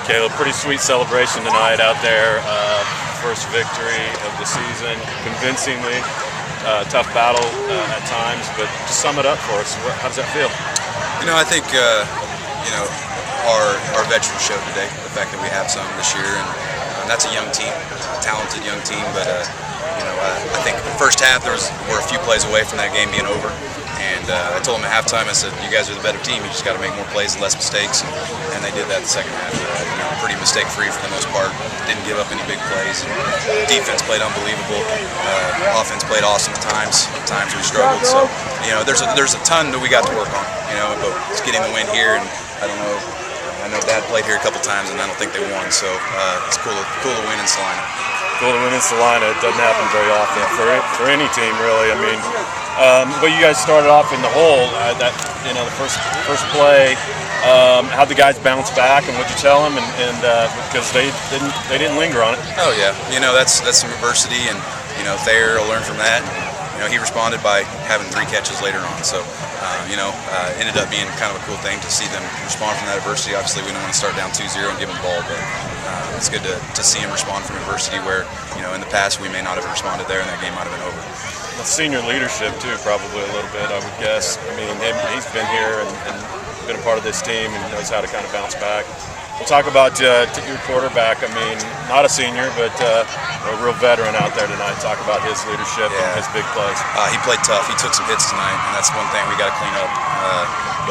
Caleb, pretty sweet celebration tonight out there. First victory of the season, convincingly. Tough battle at times, but just sum it up for us. How does that feel? I think our veterans showed today the fact that we have some this year, and that's a young team, a talented young team. But I think the first half we're a few plays away from that game being over. And I told them at halftime, I said, you guys are the better team. You just got to make more plays and less mistakes. And they did that the second half. Pretty mistake-free for the most part. Didn't give up any big plays. Defense played unbelievable. Offense played awesome at times. At times we struggled. So, there's a ton that we got to work on. But it's getting the win here, and I don't know. I know Dad played here a couple times, and I don't think they won. So it's cool to win in Salina. Cool to win in Salina. It doesn't happen very often for any team, really. I mean, but you guys started off in the hole. The first play. How'd the guys bounce back, and what'd you tell them? And because they didn't linger on it. Oh yeah, that's some adversity, and Thayer will learn from that. He responded by having 3 catches later on. So ended up being kind of a cool thing to see them respond from that adversity. Obviously, we don't want to start down 2-0 and give them the ball, but it's good to see him respond from adversity where in the past we may not have responded there, and that game might have been over. The senior leadership too, probably a little bit, I would guess. I mean, he's been here and been a part of this team and knows how to kind of bounce back. We'll talk about your quarterback. I mean, not a senior, but a real veteran out there tonight. Talk about his leadership and his big plays. He played tough. He took some hits tonight, and that's one thing we got to clean up.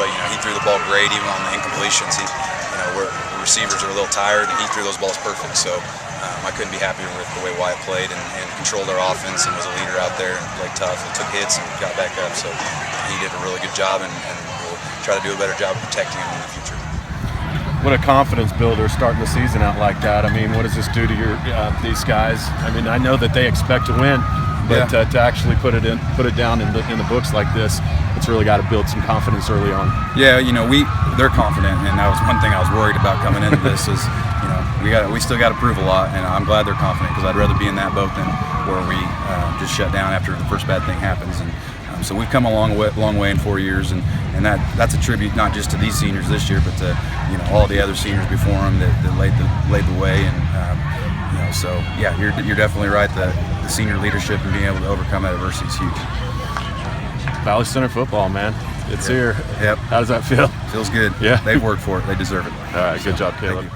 But he threw the ball great, even on the incompletions. The receivers are a little tired, and he threw those balls perfect. So I couldn't be happier with the way Wyatt played and controlled our offense and was a leader out there and played tough and took hits and got back up. So he did a really good job, and we'll try to do a better job of protecting him in the future. What a confidence builder starting the season out like that. I mean, what does this do to these guys? I mean, I know that they expect to win, but to actually put it down in the books like this, it's really got to build some confidence early on. Yeah, they're confident, and that was one thing I was worried about coming into this is, we still got to prove a lot, and I'm glad they're confident because I'd rather be in that boat than where we just shut down after the first bad thing happens. And so we've come a long way in 4 years, and that's a tribute not just to these seniors this year, but to all the other seniors before them that laid the way. And so yeah, you're definitely right. The senior leadership and being able to overcome that adversity is huge. Valley Center football, man. It's here. Yep. How does that feel? Feels good. Yeah. They've worked for it. They deserve it. All right. Good job, Caleb.